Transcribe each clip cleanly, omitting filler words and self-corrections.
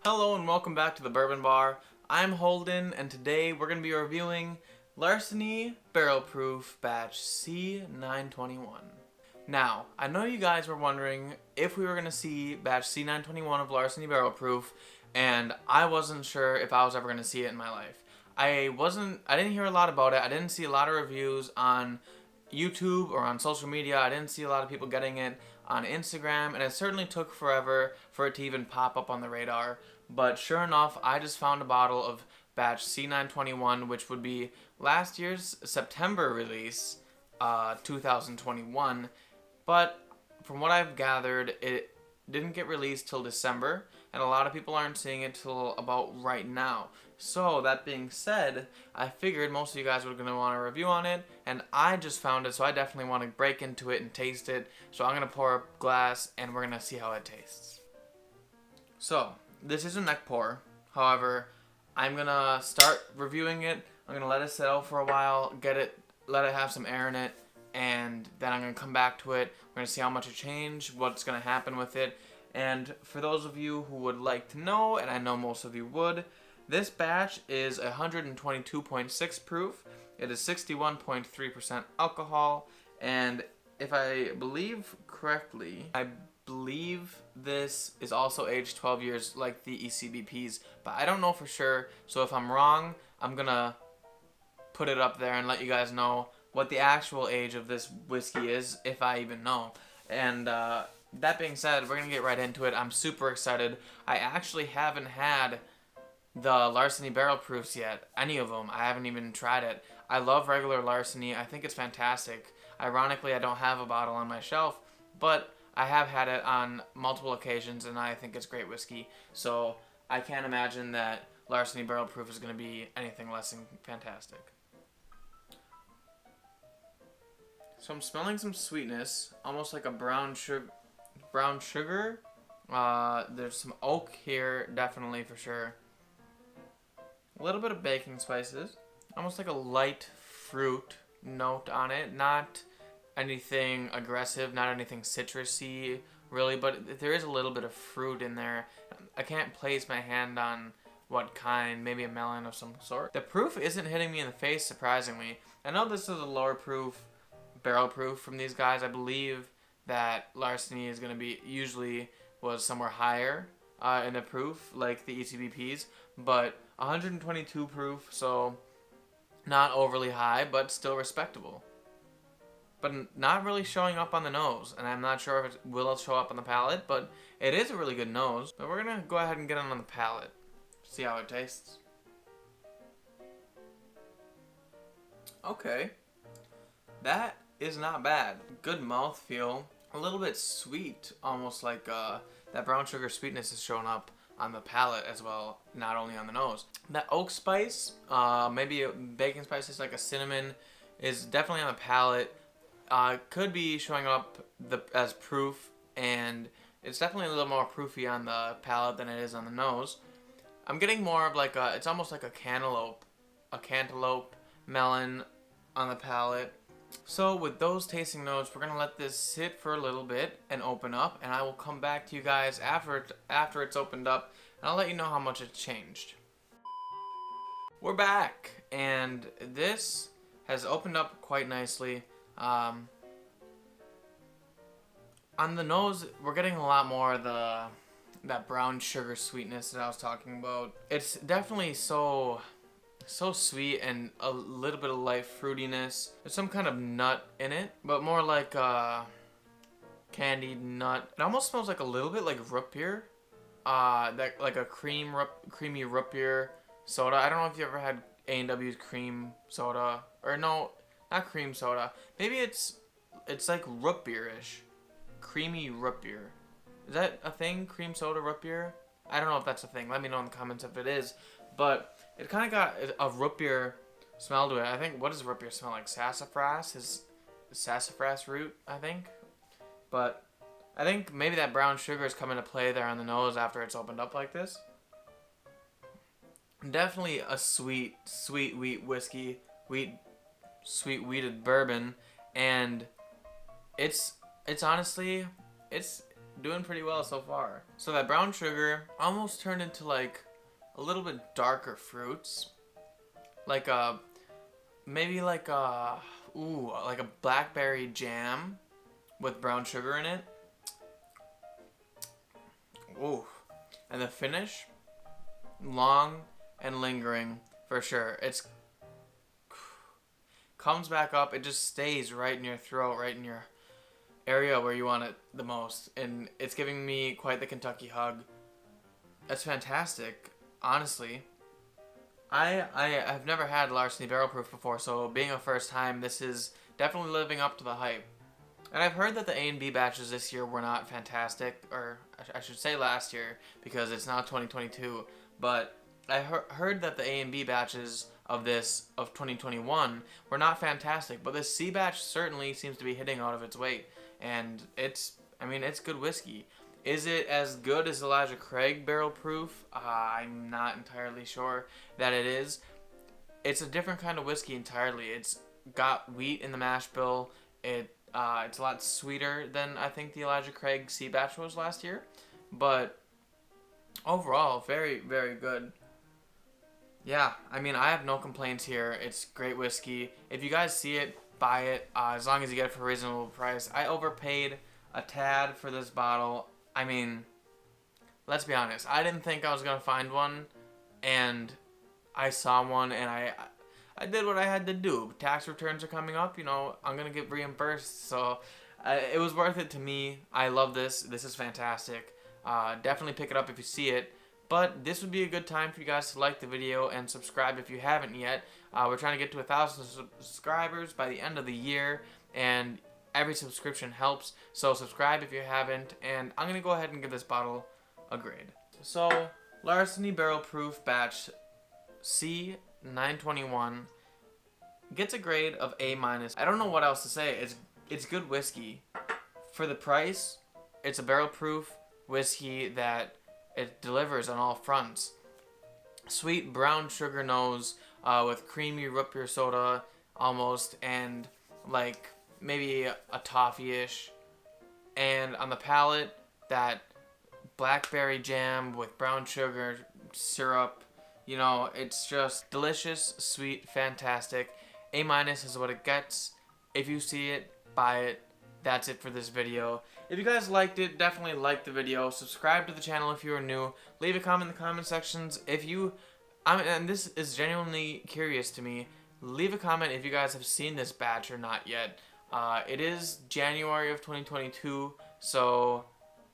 Hello and welcome back to the Bourbon Bar. I'm Holden and today we're going to be reviewing Larceny Barrel Proof Batch C921. Now, I know you guys were wondering if we were going to see Batch C921 of Larceny Barrel Proof, and I wasn't sure if I was ever going to see it in my life. I didn't hear a lot about it. I didn't see a lot of reviews on YouTube or on social media. I didn't see a lot of people getting it on Instagram, and it certainly took forever for it to even pop up on the radar. But sure enough, I just found a bottle of batch C921, which would be last year's September release, 2021. But from what I've gathered, it didn't get released till December, and a lot of people aren't seeing it till about right now. So that being said, I figured most of you guys were going to want a review on it, and I just found it, so I definitely want to break into it and taste it. So I'm going to pour a glass, and we're going to see how it tastes. So, this is a neck pour. However, I'm going to start reviewing it. I'm going to let it sit out for a while, let it have some air in it, and then I'm going to come back to it. We're going to see how much it changed, what's going to happen with it. And for those of you who would like to know, and I know most of you would, this batch is 122.6 proof. It is 61.3% alcohol, and if I believe correctly, I believe this is also aged 12 years like the ECBPs, but I don't know for sure, so if I'm wrong, I'm gonna put it up there and let you guys know what the actual age of this whiskey is, if I even know. And that being said, we're gonna get right into it. I'm super excited. I actually haven't had the Larceny Barrel Proofs yet, any of them. I haven't even tried it. I love regular Larceny. I think it's fantastic. Ironically, I don't have a bottle on my shelf, but I have had it on multiple occasions, and I think it's great whiskey. So I can't imagine that Larceny Barrel Proof is going to be anything less than fantastic. So I'm smelling some sweetness, almost like a brown sugar. There's some oak here, definitely for sure. A little bit of baking spices, almost like a light fruit note on it. Not anything aggressive, not anything citrusy, really, but there is a little bit of fruit in there. I can't place my hand on what kind, maybe a melon of some sort. The proof isn't hitting me in the face, surprisingly. I know this is a lower proof, barrel proof from these guys. I believe that Larceny is going to be, usually was somewhere higher in the proof, like the ECBPs, but 122 proof, so not overly high, but still respectable. But not really showing up on the nose, and I'm not sure if it will show up on the palate, but it is a really good nose. But we're gonna go ahead and get it on the palate, see how it tastes. Okay, that is not bad. Good mouthfeel, a little bit sweet, almost like that brown sugar sweetness is showing up on the palate as well, not only on the nose. That oak spice, maybe a baking spices like a cinnamon, is definitely on the palate. Could be showing up as proof, and it's definitely a little more proofy on the palate than it is on the nose. I'm getting more of like it's almost like a cantaloupe melon on the palate. So with those tasting notes, we're gonna let this sit for a little bit and open up, and I will come back to you guys after it's opened up, and I'll let you know how much it's changed. We're back, and this has opened up quite nicely. On the nose, we're getting a lot more of that brown sugar sweetness that I was talking about. It's definitely so sweet and a little bit of light fruitiness. There's some kind of nut in it, but more like candied nut. It almost smells like a little bit like root beer, like a creamy root beer soda. I don't know if you ever had A&W's cream soda, or no, not cream soda. Maybe it's like root beer-ish, creamy root beer. Is that a thing? Cream soda root beer? I don't know if that's a thing. Let me know in the comments if it is. But it kind of got a root beer smell to it. I think, what does root beer smell like? Sassafras? Is sassafras root, I think. But I think maybe that brown sugar is coming to play there on the nose after it's opened up like this. Definitely a sweet wheat whiskey, sweet wheated bourbon, and it's honestly, doing pretty well so far. So that brown sugar almost turned into like a little bit darker fruits, like maybe like like a blackberry jam with brown sugar in it. Ooh, and the finish, long and lingering for sure. It's comes back up. It just stays right in your throat, right in your area where you want it the most, and it's giving me quite the Kentucky hug. That's fantastic, honestly. I've never had Larceny Barrel Proof before, so being a first time, this is definitely living up to the hype. And I've heard that the A and B batches this year were not fantastic, or I should say last year, because it's now 2022. But I heard that the A and B batches of 2021 were not fantastic, but this C batch certainly seems to be hitting out of its weight, and it's good whiskey. Is it as good as Elijah Craig Barrel Proof? I'm not entirely sure that it is. It's a different kind of whiskey entirely. It's got wheat in the mash bill. It's a lot sweeter than I think the Elijah Craig C batch was last year, but overall, very, very good. Yeah, I have no complaints here. It's great whiskey. If you guys see it, buy it, as long as you get it for a reasonable price. I overpaid a tad for this bottle. Let's be honest. I didn't think I was going to find one, and I saw one, and I did what I had to do. Tax returns are coming up, I'm going to get reimbursed, so it was worth it to me. I love this. This is fantastic. Definitely pick it up if you see it. But this would be a good time for you guys to like the video and subscribe if you haven't yet. We're trying to get to 1,000 subscribers by the end of the year, and every subscription helps. So subscribe if you haven't, and I'm going to go ahead and give this bottle a grade. So, Larceny Barrel Proof Batch C921 gets a grade of A-. I don't know what else to say. It's good whiskey. For the price, it's a barrel proof whiskey that it delivers on all fronts. Sweet brown sugar nose with creamy root beer soda almost, and like maybe a toffee-ish. And on the palate, that blackberry jam with brown sugar syrup. It's just delicious, sweet, fantastic. A- is what it gets. If you see it, buy it. That's it for this video. If you guys liked it, definitely like the video. Subscribe to the channel if you are new. Leave a comment in the comment sections if you... and this is genuinely curious to me. Leave a comment if you guys have seen this batch or not yet. It is January of 2022, so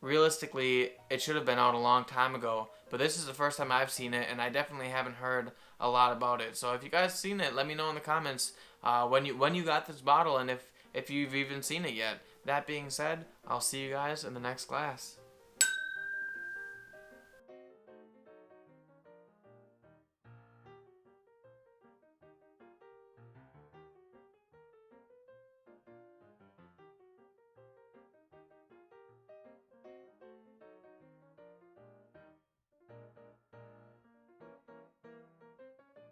realistically, it should have been out a long time ago. But this is the first time I've seen it, and I definitely haven't heard a lot about it. So if you guys seen it, let me know in the comments when you got this bottle, and if you've even seen it yet. That being said, I'll see you guys in the next glass.